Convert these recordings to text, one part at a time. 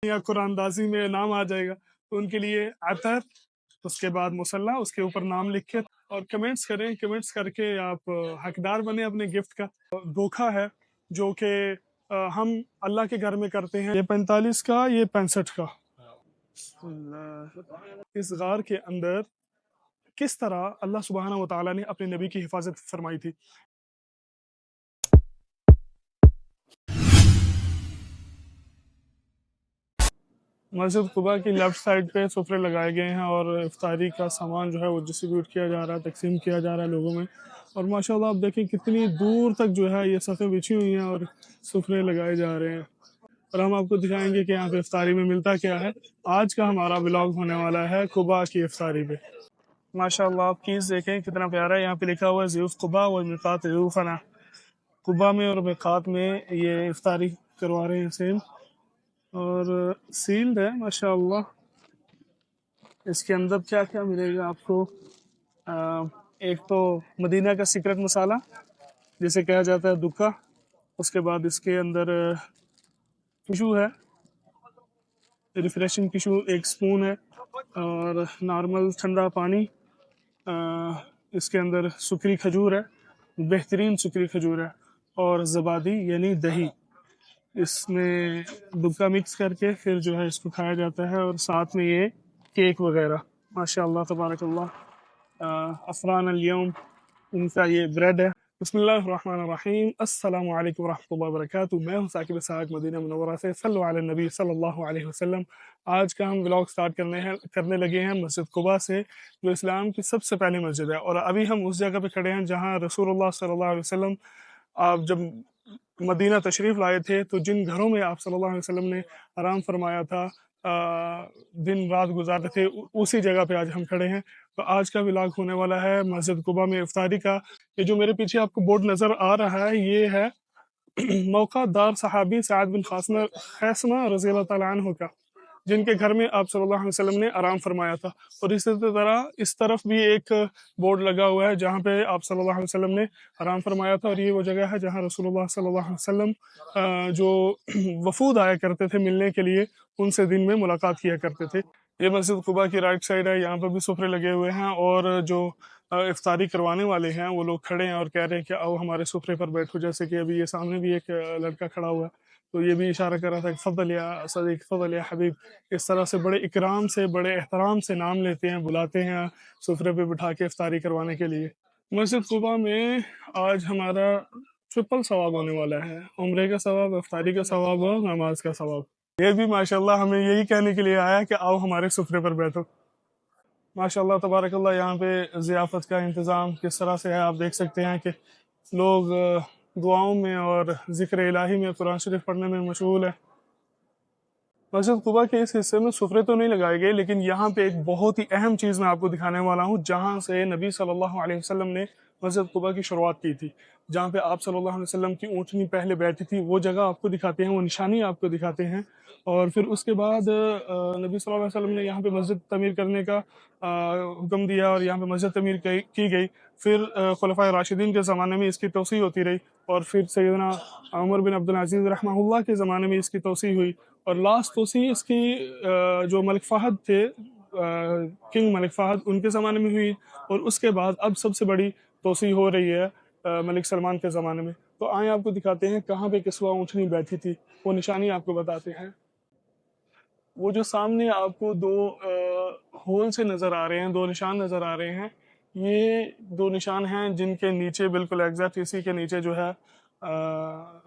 या कुरानदाजी में नाम आ जाएगा, तो उनके लिए अतर, उसके बाद मुसल्ला, उसके ऊपर नाम लिख के और कमेंट्स करें। कमेंट्स करके आप हकदार बने अपने गिफ्ट का। धोखा है जो कि हम अल्लाह के घर में करते हैं। ये 45 का, ये 65 का। इस गार के अंदर किस तरह अल्लाह सुब्हानहू व तआला ने अपने नबी की हिफाजत फरमाई थी। मस्जिद कुबा की लेफ्ट साइड पे सुफरे लगाए गए हैं और इफ्तारी का सामान जो है वो डिस्ट्रीब्यूट किया जा रहा है, तकसीम किया जा रहा है लोगों में। और माशाल्लाह आप देखें कितनी दूर तक जो है ये सफ़ें बिछी हुई हैं और सुफरे लगाए जा रहे हैं। और हम आपको दिखाएंगे कि यहाँ पे इफ्तारी में मिलता क्या है। आज का हमारा व्लॉग होने वाला है कुबा की इफ्तारी पे। माशाल्लाह आप कीज़ देखें कितना प्यारा है। यहाँ पे लिखा हुआ है ज़ियूफ़ कुबा व मिक़ात ज़ियूफ़ना। कुबा में और मिक़ात में ये इफ्तारी करवा रहे हैं सेल, और सील्ड है माशाल्लाह। इसके अंदर क्या क्या मिलेगा आपको? एक तो मदीना का सीक्रेट मसाला जिसे कहा जाता है दुक्का। उसके बाद इसके अंदर टिशू है, रिफ्रेशिंग टिशू, एक स्पून है, और नॉर्मल ठंडा पानी। इसके अंदर सुकरी खजूर है, बेहतरीन सुकरी खजूर है, और ज़बादी यानी दही। इसमें दुक्का मिक्स करके फिर जो है इसको खाया जाता है, और साथ में ये केक वगैरह। माशाअल्लाह तबारकल्लाह। अफरान अल-यौम इनका ये ब्रेड है। बिस्मिल्लाहिर्रहमानिर्रहीम। अस्सलामु अलैकुम वरहमतुल्लाहि वबरकातुहू। मैं हूँ साकिब इसहाक मदीना मुनव्वरा से। सल्लु अला नबी सल्लल्लाहु अलैहि वसल्लम। आज का हम व्लॉग स्टार्ट करने लगे हैं मस्जिद कुबा से, जो इस्लाम की सबसे पहली मस्जिद है। और अभी हम उस जगह पे खड़े हैं जहाँ रसूलुल्लाह सल्लल्लाहु अलैहि वसल्लम आप जब मदीना तशरीफ़ लाए थे तो जिन घरों में आप सल्लल्लाहु अलैहि वसल्लम ने आराम फरमाया था, दिन रात गुजारे थे, उसी जगह पे आज हम खड़े हैं। तो आज का व्लॉग होने वाला है मस्जिद कुबा में इफ्तारी का। ये जो मेरे पीछे आपको बोर्ड नज़र आ रहा है ये है मौका दार सहाबी सअद बिन खैसमा रज़ी अल्लाह तआला अन्हु का, जिनके घर में आप सल्लल्लाहु अलैहि वसल्लम ने आराम फरमाया था। और इसी तरह इस तरफ भी एक बोर्ड लगा हुआ है जहाँ पे आप सल्लल्लाहु अलैहि वसल्लम ने आराम फरमाया था। और ये वो जगह है जहाँ रसूलुल्लाह सल्लल्लाहु अलैहि वसल्लम जो वफूद आया करते थे मिलने के लिए, उनसे दिन में मुलाकात किया करते थे। ये मस्जिद कुबा की राइट साइड है। यहाँ पर भी सुफरे लगे हुए हैं, और जो इफ्तारी करवाने वाले हैं वो लोग खड़े हैं और कह रहे हैं कि आओ हमारे सुफरे पर बैठो। जैसे कि अभी ये सामने भी एक लड़का खड़ा हुआ है, तो ये भी इशारा कर रहा था कि फضل या सदीक, फضल या हबीब। इस तरह से बड़े इकराम से, बड़े एहतराम से नाम लेते हैं, बुलाते हैं सुफरे पे बिठा के इफ्तारी करवाने के लिए। मस्जिद कुबा में आज हमारा ट्रिपल सवाब होने वाला है। उम्रे का सवाब, इफ्तारी का सवाब और नमाज का सवाब। ये भी माशाल्लाह हमें यही कहने के लिए आया कि आओ हमारे सुफरे पर बैठो। माशाल्लाह तबारकल्लाह। यहाँ पे ज़ियाफ़त का इंतज़ाम किस तरह से है आप देख सकते हैं कि लोग दुआओं में और ज़िक्र इलाही में, कुरान शरीफ पढ़ने में मशगूल है। मस्जिद कुबा के इस हिस्से में सुफरे तो नहीं लगाए गए, लेकिन यहाँ पे एक बहुत ही अहम चीज़ मैं आपको दिखाने वाला हूँ, जहाँ से नबी सल्लल्लाहु अलैहि वसल्लम ने मस्जिद कुबा की शुरुआत की थी। जहाँ पे आप सल्लल्लाहु अलैहि वसल्लम की ऊँटनी पहले बैठी थी, वो जगह आपको दिखाते हैं, वो निशानी आपको दिखाते हैं। और फिर उसके बाद नबी सल्लल्लाहु अलैहि वसल्लम ने यहाँ पे मस्जिद तमीर करने का हुक्म दिया, और यहाँ पे मस्जिद तमीर की गई। फिर खुलफाए राशिदीन के ज़माने में इसकी तोसी होती रही, और फिर सैयदना उमर बिन अब्दुल अजीज़ रहमहुल्लाह के ज़माने में इसकी तोसी हुई। और लास्ट तोसी इसकी जो मलिक फ़हद थे, किंग मलिक फ़हद, उनके ज़माने में हुई। और उसके बाद अब सबसे बड़ी तोसी हो रही है मलिक सलमान के ज़माने में। तो आए आपको दिखाते हैं कहाँ पे किसवा ऊँटनी बैठी थी, वो निशानी आपको बताते हैं। वो जो सामने आपको दो होल से नज़र आ रहे हैं, दो निशान नज़र आ रहे हैं, ये दो निशान हैं जिनके नीचे बिल्कुल एग्जैक्ट इसी के नीचे जो है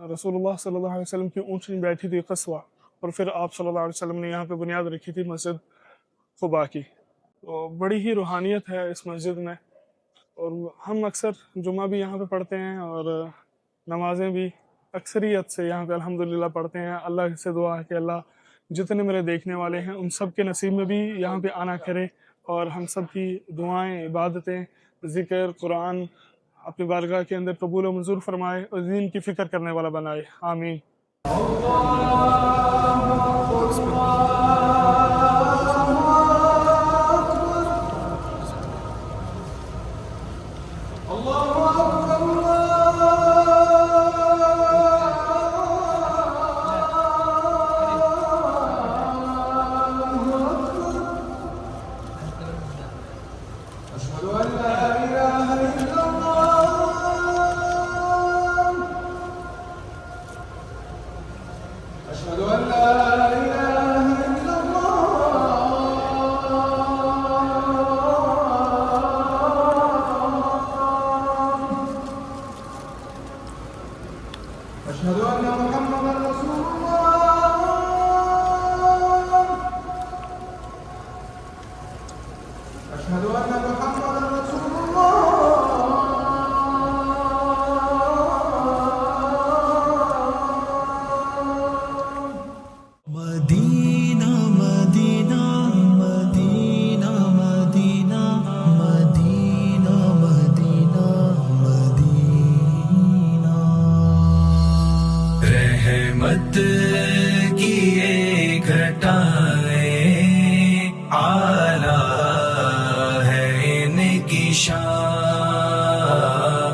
रसूलुल्लाह सल्लल्लाहु अलैहि वसल्लम की ऊँटनी बैठी थी कस्वा। और फिर आप सल्लल्लाहु अलैहि वसल्लम ने यहाँ पे बुनियाद रखी थी मस्जिद कुबा की। तो बड़ी ही रूहानियत है इस मस्जिद में, और हम अक्सर जुमा भी यहाँ पे पढ़ते हैं, और नमाजें भी अक्सरियत से यहाँ पे अल्हम्दुलिल्लाह पढ़ते हैं। अल्लाह से दुआ है कि अल्लाह जितने मेरे देखने वाले हैं उन सब के नसीब में भी यहाँ पे आना करे, और हम सब की दुआएं, इबादतें, ज़िक्र, कुरान अपनी बारगाह के अंदर कबूल व मंजूर फरमाए, और दीन की फ़िक्र करने वाला बनाए। आमीन। جائے اعلیٰ ہے ان کی شان،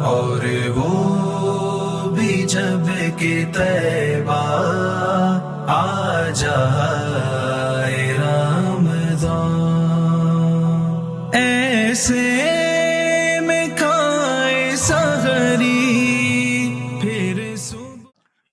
اور وہ بھی جب کہ طیبہ آ جائے رمضان، ایسے میں کھائے سحری پھر صبح۔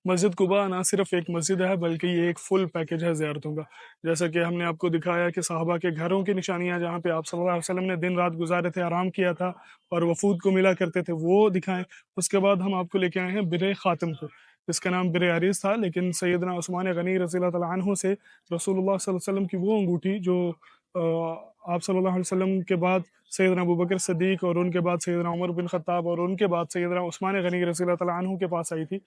مسجد قباء نہ صرف ایک مسجد ہے بلکہ یہ ایک فل پیکج ہے زیارتوں کا، جیسا کہ ہم نے آپ کو دکھایا کہ صحابہ کے گھروں کی نشانیاں جہاں پہ آپ صلی اللہ علیہ وسلم نے دن رات گزارے تھے، آرام کیا تھا اور وفود کو ملا کرتے تھے، وہ دکھائیں۔ اس کے بعد ہم آپ کو لے کے آئے ہیں بر خاتم کو، جس کا نام بر عریض تھا، لیکن سیدنا عثمان غنی رضی اللہ تعالیٰ عنہ سے رسول اللہ صلی اللہ علیہ وسلم کی وہ انگوٹھی جو آپ صلی اللہ علیہ وسلم کے بعد سیدنا ابوبکر صدیق اور ان کے بعد سیدنا عمر بن خطاب اور ان کے بعد سیدنا عثمان غنی رضی اللہ تعالیٰ عنہ کے پاس آئی تھی،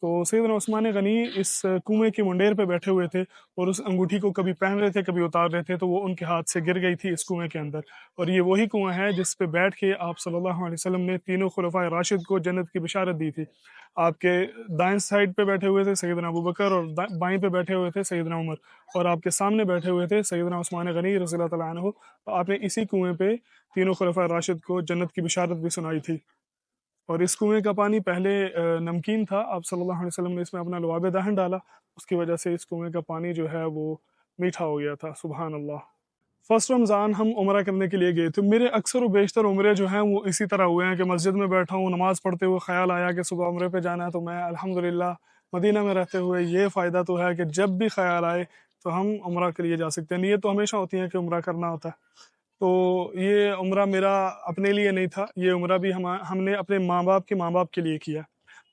تو سیدنا عثمان غنی اس کنویں کے منڈیر پہ بیٹھے ہوئے تھے اور اس انگوٹھی کو کبھی پہن رہے تھے کبھی اتار رہے تھے، تو وہ ان کے ہاتھ سے گر گئی تھی اس کنویں کے اندر، اور یہ وہی کنواں ہے جس پہ بیٹھ کے آپ صلی اللہ علیہ وسلم نے تینوں خلفائے راشد کو جنت کی بشارت دی تھی۔ آپ کے دائیں سائڈ پہ بیٹھے ہوئے تھے سیدنا ابوبکر اور بائیں پہ بیٹھے ہوئے تھے سیدنا عمر، اور آپ کے سامنے بیٹھے ہوئے تھے سیدنا عثمان غنی رضی اللہ تعالیٰ عنہ۔ تو آپ نے اسی کنویں پہ تینوں خلفائے راشد کو جنت کی بشارت بھی سنائی تھی، اور اس کنویں کا پانی پہلے نمکین تھا، آپ صلی اللہ علیہ وسلم نے اس میں اپنا لعاب دہن ڈالا، اس کی وجہ سے اس کنویں کا پانی جو ہے وہ میٹھا ہو گیا تھا۔ سبحان اللہ۔ فرسٹ رمضان ہم عمرہ کرنے کے لیے گئے تھے، میرے اکثر و بیشتر عمرے جو ہیں وہ اسی طرح ہوئے ہیں کہ مسجد میں بیٹھا ہوں، نماز پڑھتے ہوئے خیال آیا کہ صبح عمرے پہ جانا ہے، تو میں الحمدللہ مدینہ میں رہتے ہوئے یہ فائدہ تو ہے کہ جب بھی خیال آئے تو ہم عمرہ کے لیے جا سکتے ہیں، نیت تو ہمیشہ ہوتی ہے کہ عمرہ کرنا ہوتا ہے۔ تو یہ عمرہ میرا اپنے لیے نہیں تھا، یہ عمرہ بھی ہم نے اپنے ماں باپ کے لیے کیا،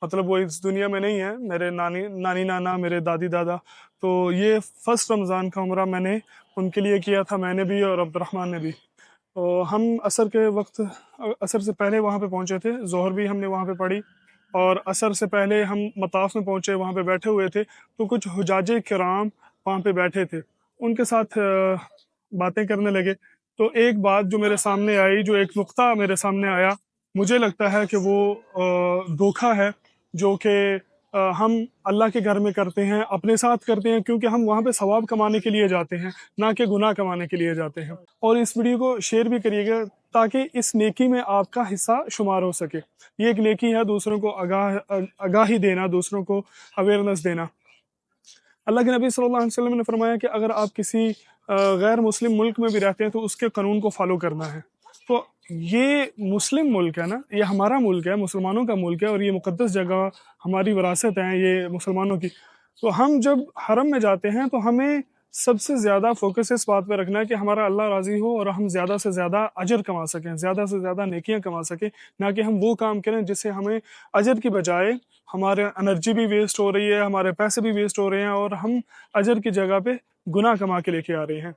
مطلب وہ اس دنیا میں نہیں ہے، میرے نانی نانا، میرے دادی دادا، تو یہ فرسٹ رمضان کا عمرہ میں نے ان کے لیے کیا تھا، میں نے بھی اور عبد الرحمن نے بھی۔ تو ہم عصر کے وقت، عصر سے پہلے وہاں پہ پہنچے تھے، ظہر بھی ہم نے وہاں پہ پڑھی، اور عصر سے پہلے ہم مطاف میں پہنچے، وہاں پہ بیٹھے ہوئے تھے، تو کچھ حجاج کرام وہاں پہ بیٹھے تھے، ان کے ساتھ باتیں کرنے لگے، تو ایک بات جو میرے سامنے آئی، جو ایک نقطہ میرے سامنے آیا، مجھے لگتا ہے کہ وہ دھوکہ ہے جو کہ ہم اللہ کے گھر میں کرتے ہیں، اپنے ساتھ کرتے ہیں، کیونکہ ہم وہاں پہ ثواب کمانے کے لیے جاتے ہیں، نہ کہ گناہ کمانے کے لیے جاتے ہیں۔ اور اس ویڈیو کو شیئر بھی کریے گا تاکہ اس نیکی میں آپ کا حصہ شمار ہو سکے، یہ ایک نیکی ہے، دوسروں کو آگاہی دینا، دوسروں کو اویئرنس دینا۔ اللہ کے نبی صلی اللہ علیہ وسلم نے فرمایا کہ اگر آپ کسی غیر مسلم ملک میں بھی رہتے ہیں تو اس کے قانون کو فالو کرنا ہے، تو یہ مسلم ملک ہے نا، یہ ہمارا ملک ہے، مسلمانوں کا ملک ہے، اور یہ مقدس جگہ ہماری وراثت ہے یہ مسلمانوں کی، تو ہم جب حرم میں جاتے ہیں تو ہمیں سب سے زیادہ فوکس اس بات پہ رکھنا ہے کہ ہمارا اللہ راضی ہو اور ہم زیادہ سے زیادہ اجر کما سکیں، زیادہ سے زیادہ نیکیاں کما سکیں، نہ کہ ہم وہ کام کریں جس سے ہمیں اجر کی بجائے ہمارے انرجی بھی ویسٹ ہو رہی ہے، ہمارے پیسے بھی ویسٹ ہو رہے ہیں، اور ہم اجر کی جگہ پہ گناہ کما کے لے کے آ رہے ہیں۔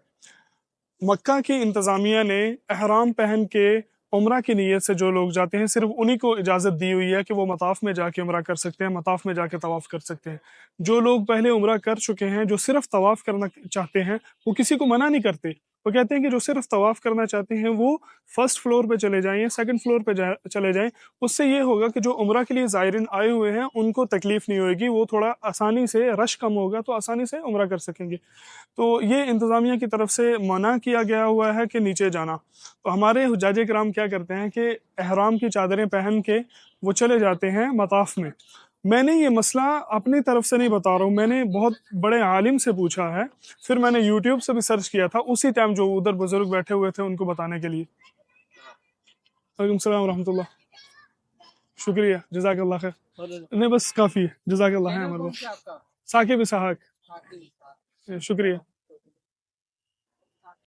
مکہ کی انتظامیہ نے احرام پہن کے عمرہ کی نیت سے جو لوگ جاتے ہیں، صرف انہی کو اجازت دی ہوئی ہے کہ وہ مطاف میں جا کے عمرہ کر سکتے ہیں، مطاف میں جا کے طواف کر سکتے ہیں۔ جو لوگ پہلے عمرہ کر چکے ہیں، جو صرف طواف کرنا چاہتے ہیں، وہ کسی کو منع نہیں کرتے، وہ کہتے ہیں کہ جو صرف طواف کرنا چاہتے ہیں وہ فرسٹ فلور پہ چلے جائیں، سیکنڈ فلور پہ چلے جائیں، اس سے یہ ہوگا کہ جو عمرہ کے لیے زائرین آئے ہوئے ہیں ان کو تکلیف نہیں ہوئے گی، وہ تھوڑا آسانی سے، رش کم ہوگا تو آسانی سے عمرہ کر سکیں گے۔ تو یہ انتظامیہ کی طرف سے منع کیا گیا ہوا ہے کہ نیچے جانا۔ تو ہمارے حجاج کرام کیا کرتے ہیں کہ احرام کی چادریں پہن کے وہ چلے جاتے ہیں مطاف میں۔ میں نے یہ مسئلہ اپنی طرف سے نہیں بتا رہا ہوں، میں نے بہت بڑے عالم سے پوچھا ہے، پھر میں نے یوٹیوب سے بھی سرچ کیا تھا اسی ٹائم جو ادھر بزرگ بیٹھے ہوئے تھے ان کو بتانے کے لیے۔ وعلیکم السلام ورحمۃ اللہ، شکریہ، جزاک اللہ خیر۔ نہیں بس کافی ہے، جزاک اللہ ہے ہمارے پاس۔ ثاقب اسحاق، شکریہ۔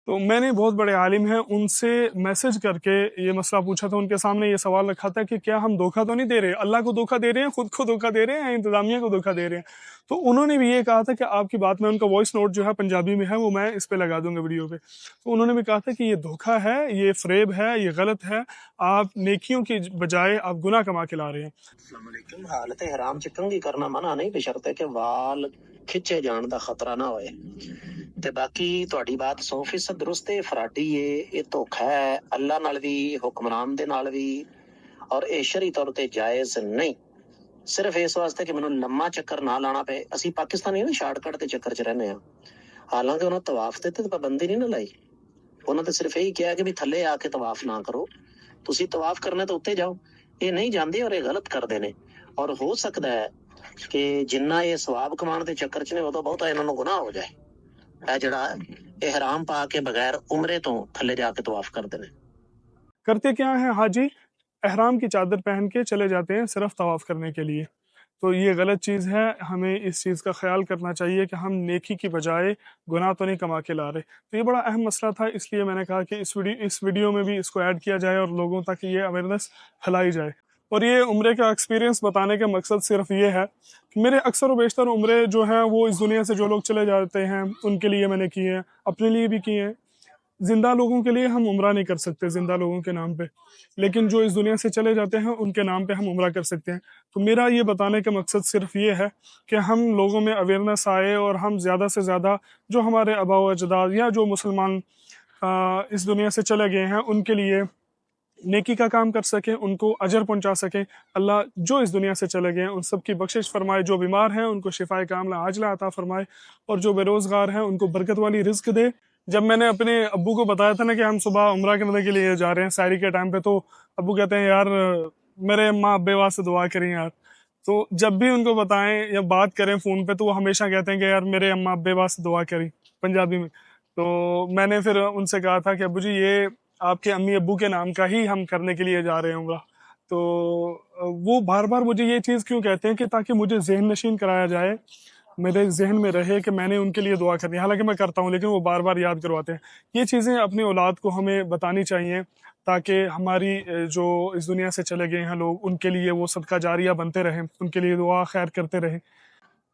تو میں نے بہت بڑے عالم ہیں ان سے میسج کر کے یہ مسئلہ پوچھا تھا، ان کے سامنے یہ سوال رکھا تھا کہ کیا ہم دھوکہ تو نہیں دے رہے، اللہ کو دھوکہ دے رہے ہیں، خود کو دھوکہ دے رہے ہیں، انتظامیہ کو دھوکہ دے رہے ہیں؟ تو انہوں نے بھی یہ کہا تھا کہ آپ کی بات میں، ان کا وائس نوٹ جو ہے پنجابی میں ہے، وہ میں اس پہ لگا دوں گا ویڈیو پہ، تو انہوں نے بھی کہا تھا کہ یہ دھوکہ ہے، یہ فریب ہے، یہ غلط ہے، آپ نیکیوں کی بجائے آپ گناہ کما کے لا رہے ہیں۔ السلام علیکم۔ حالت حرام چ کنگھی کرنا منع نہیں، بشرطے کہ وال کھچے جان دا خطرہ نہ ہوئے۔ تے باقی تہاڈی بات 100% درست ہے، فراڈی یہ دھوکھا ہے، اللہ نال بھی، حکمران دے نال بھی، اور اے شرعی طور تے جائز نہیں، صرف اس واسطے کہ مینوں لما چکر نہ لانا پے۔ اسی پاکستانی نا شارٹ کٹ دے چکر چ رہنے ہاں، ਹਾਲਾਂਕਿ ਉਹਨਾਂ ਤਵਾਫ ਤੇ ਪਾਬੰਦੀ ਨਹੀਂ ਨਾ ਲਾਈ, ਉਹਨਾਂ ਤੇ ਸਿਰਫ ਇਹੀ ਕਿਹਾ ਕਿ ਵੀ ਥੱਲੇ ਆ ਕੇ ਤਵਾਫ ਨਾ ਕਰੋ, ਤੁਸੀਂ ਤਵਾਫ ਕਰਨਾ ਤਾਂ ਉੱਤੇ ਜਾਓ। ਇਹ ਨਹੀਂ ਜਾਂਦੇ ਔਰ ਇਹ ਗਲਤ ਕਰਦੇ ਨੇ। ਔਰ ਹੋ ਸਕਦਾ ਹੈ ਕਿ ਜਿੰਨਾ ਇਹ ਸਵਾਬ ਕਮਾਉਣ ਦੇ ਚੱਕਰ 'ਚ ਨੇ ਉਦੋਂ ਬਹੁਤਾ ਇਹਨਾਂ ਨੂੰ ਗੁਨਾਹ ਹੋ ਜਾਏ, ਇਹ ਜਿਹੜਾ ਇਹਰਾਮ ਪਾ ਕੇ ਬਗੈਰ ਉਮਰੇ ਤੋਂ ਥੱਲੇ ਜਾ ਕੇ ਤਵਾਫ ਕਰਦੇ ਨੇ। करते क्या है हाजी, एहराम की चादर पहन के चले जाते हैं सिर्फ तवाफ़ करने के लिए। तो ये गलत चीज़ है, हमें इस चीज़ का ख्याल करना चाहिए कि हम नेकी की बजाय गुनाह तो नहीं कमा के ला रहे। तो ये बड़ा अहम मसला था, इसलिए मैंने कहा कि इस वीडियो में भी इसको ऐड किया जाए और लोगों तक ये अवेयरनेस फैलाई जाए। और ये उम्रे का एक्सपीरियंस बताने का मकसद सिर्फ ये है कि मेरे अक्सर व बेशतर उम्रे जो हैं वो इस दुनिया से जो लोग चले जाते हैं उनके लिए मैंने किए हैं, अपने लिए भी किए हैं। जिंदा लोगों के लिए हम उम्रा नहीं कर सकते जिंदा लोगों के नाम पे, लेकिन जो इस दुनिया से चले जाते हैं उनके नाम पे हम उम्रा कर सकते हैं। तो मेरा ये बताने का मकसद सिर्फ ये है कि हम लोगों में अवेयरनेस आए और हम ज़्यादा से ज़्यादा जो हमारे आबा व अजदाद या जो मुसलमान इस दुनिया से चले गए हैं उनके लिए नेकी का काम कर सकें, उनको अजर पहुंचा सकें। अल्लाह जो इस दुनिया से चले गए हैं उन सब की बख्शिश फरमाए, जो बीमार हैं उनको शिफाए कामला आजला अता फरमाए, और जो बेरोज़गार हैं उनको बरकत वाली रिज्क दे। जब मैंने अपने अब्बू को बताया था ना कि हम सुबह उम्रा करने के लिए जा रहे हैं सहरी के टाइम पे, तो अब्बू कहते हैं यार मेरे अम्मा अब्बे वास्ते दुआ करें यार। तो जब भी उनको बताएं या बात करें फ़ोन पे तो वो हमेशा कहते हैं कि यार मेरे अम्मा अब्बे वास्ते दुआ करें, पंजाबी में। तो मैंने फिर उनसे कहा था कि अब्बू जी ये आपके अम्मी अब्बू के नाम का ही हम करने के लिए जा रहे हैं उम्रा। तो वो बार बार मुझे ये चीज़ क्यों कहते हैं कि ताकि मुझे ज़हन नशीन कराया जाए, मेरे जहन में रहे कि मैंने उनके लिए दुआ करनी है। हालांकि मैं करता हूँ लेकिन वो बार बार याद करवाते हैं। ये चीज़ें अपनी औलाद को हमें बतानी चाहिए ताकि हमारी जो इस दुनिया से चले गए हैं लोग उनके लिए वो सदका जारिया बनते रहें, उनके लिए दुआ खैर करते रहें।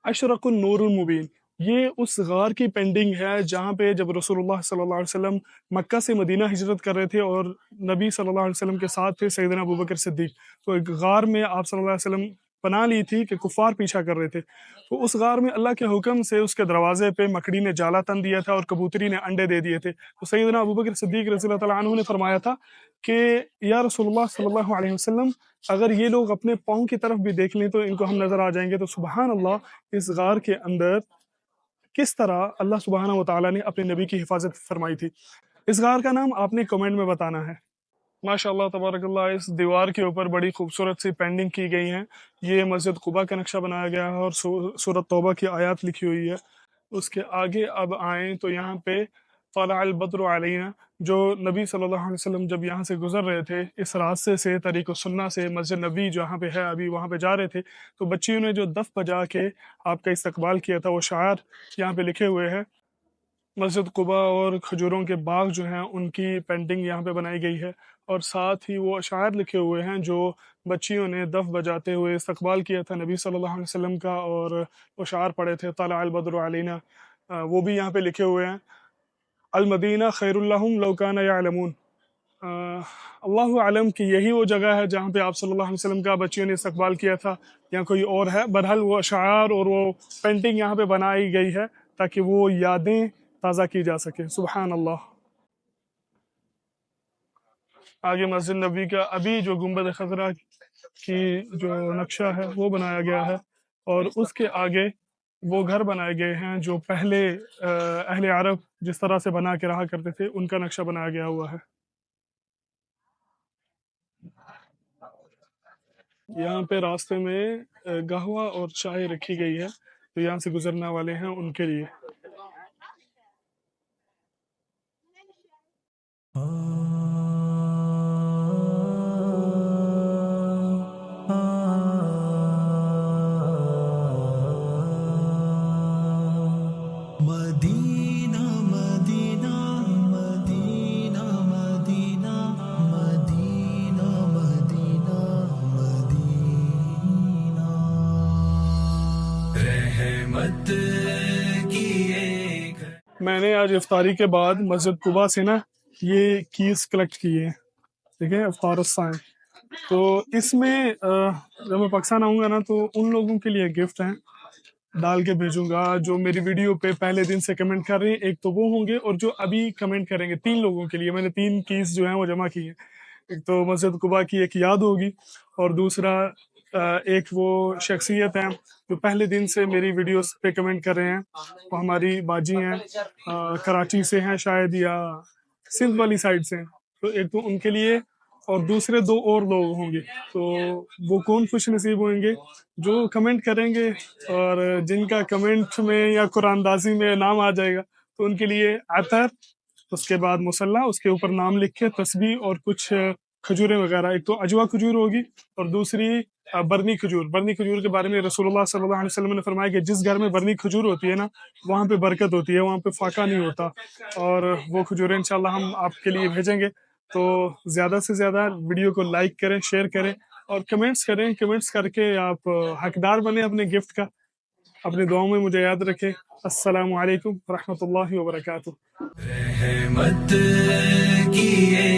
अशरकुन नूरुल मुबीन, ये उस गार की पेंडिंग है जहाँ पे जब रसूलुल्लाह सल्लल्लाहु अलैहि वसल्लम मक्का से मदीना हिजरत कर रहे थे और नबी सल्लल्लाहु अलैहि वसल्लम के साथ थे सैयदना अबू बकर सिद्दीक। तो एक गार में आप सल्लल्लाहु अलैहि वसल्लम पनाह ली थी कि कुफार पीछा कर रहे थे। तो उस गार में अल्लाह के हुक्म से उसके दरवाजे पे मकड़ी ने जाला तन दिया था और कबूतरी ने अंडे दे दिए थे। तो सैयदना अबू बकर सिद्दीक रज़ियल्लाहु तआला अन्हु ने फरमाया था कि या रसूलुल्लाह सल्लल्लाहु अलैहि वसल्लम अगर ये लोग अपने पाँव की तरफ भी देख लें तो इनको हम नजर आ जाएंगे। तो सुबहान अल्लाह, इस गार के अंदर किस तरह अल्लाह सुब्हानहू व तआला ने अपने नबी की हिफाजत फरमाई थी। इस गार का नाम आपने कमेंट में बताना है। माशाअल्लाह तबारकल्लाह, इस दीवार के ऊपर बड़ी खूबसूरत सी पेंटिंग की गई है। ये मस्जिद कुबा का नक्शा बनाया गया है और सूरत तौबा की आयत लिखी हुई है। उसके आगे अब आएँ तो यहाँ पे तलअल बद्रु अलैना, जो नबी सल्लल्लाहु अलैहि वसल्लम जब यहाँ से गुजर रहे थे इस रास्ते से तरीक़ सुन्ना से मस्जिद नबी जहाँ पे है अभी वहाँ पे जा रहे थे, तो बच्चियों ने जो दफ बजा के आपका इस्तकबाल किया था वो शायर यहाँ पे लिखे हुए हैं। मस्जिद कुबा और खजूरों के बाग जो हैं उनकी पेंटिंग यहाँ पे बनाई गई है और साथ ही वो अशायर लिखे हुए हैं जो बच्चियों ने दफ बजाते हुए इस्तकबाल किया था नबी सल्लल्लाहु अलैहि वसल्लम का, और वो अशायर पढ़े थे तलअल बद्रु अलैना, वो भी यहाँ पे लिखे हुए हैं। अल मदीना खैरुल लहुम लौ काना यअलमून, अल्लाहु आलम कि यही वो जगह है जहाँ पे आप सल्लल्लाहु अलैहि वसल्लम का बच्चियों ने इस्तकबाल किया था या कोई और है। बहरहाल वो अशायर और वो पेंटिंग यहाँ पे बनाई गई है ताकि वो यादें ताज़ा की जा सके। सुबहान अल्लाह। आगे मस्जिद नबी का अभी जो गुंबद खजरा की जो नक्शा है वो बनाया गया है और उसके आगे वो घर बनाए गए हैं जो पहले अहले अरब जिस तरह से बना के रहा करते थे उनका नक्शा बनाया गया हुआ है। यहाँ पे रास्ते में कहवा और चाय रखी गई है, तो यहाँ से गुजरने वाले हैं उनके लिए। Medina Medina Medina Medina Medina Medina Medina रहमत की एक। मैंने आज इफ्तारी के बाद मस्जिद कुबा से ना ये कीज़ कलेक्ट किए हैं, ठीक है, इफ्तार साइन। तो इसमें जब मैं पाकिस्तान आऊँगा ना तो उन लोगों के लिए गिफ्ट हैं, डाल के भेजूंगा जो मेरी वीडियो पे पहले दिन से कमेंट कर रहे हैं। एक तो वो होंगे और जो अभी कमेंट करेंगे, 3 लोगों के लिए मैंने 3 कीज़ जो हैं वो जमा की हैं। एक तो मस्जिद कुबा की एक याद होगी और दूसरा ایک وہ شخصیت ہیں جو پہلے دن سے میری ویڈیوز پہ کمنٹ کر رہے ہیں، وہ ہماری باجی ہیں، کراچی سے ہیں شاید یا سندھ والی سائڈ سے ہیں، تو ایک تو ان کے لیے اور دوسرے 2 اور لوگ ہوں گے، تو وہ کون خوش نصیب ہوئیں گے جو کمنٹ کریں گے اور جن کا کمنٹ میں یا قرآن دازی میں نام آ جائے گا، تو ان کے لیے عطر، اس کے بعد مصلی، اس کے اوپر نام لکھ کے تسبیح اور کچھ کھجوریں وغیرہ، ایک تو اجوا کھجور ہوگی اور دوسری برنی کھجور۔ برنی کھجور کے بارے میں رسول اللہ صلی اللہ علیہ وسلم نے فرمایا کہ جس گھر میں برنی کھجور ہوتی ہے نا، وہاں پہ برکت ہوتی ہے، وہاں پہ فاقہ نہیں ہوتا، اور وہ کھجوریں انشاءاللہ ہم آپ کے لیے بھیجیں گے۔ تو زیادہ سے زیادہ ویڈیو کو لائک کریں، شیئر کریں اور کمنٹس کریں، کمنٹس کر کے آپ حقدار بنیں اپنے گفٹ کا۔ اپنی دعاؤں میں مجھے یاد رکھیں۔ السلام علیکم ورحمۃ اللہ وبرکاتہ۔ رحمت کی یہ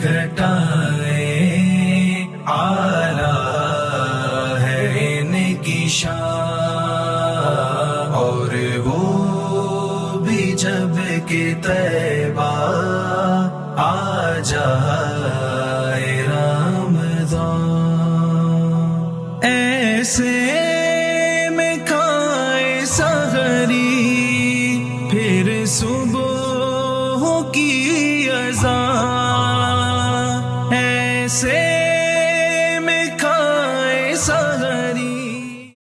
گھٹائیں اعلیٰ ہے ان کی شان، اور وہ بھی جب کہ طیبہ آ جائے رمضان، ایسے میں کھائے سحری، پھر صبح کی اذان،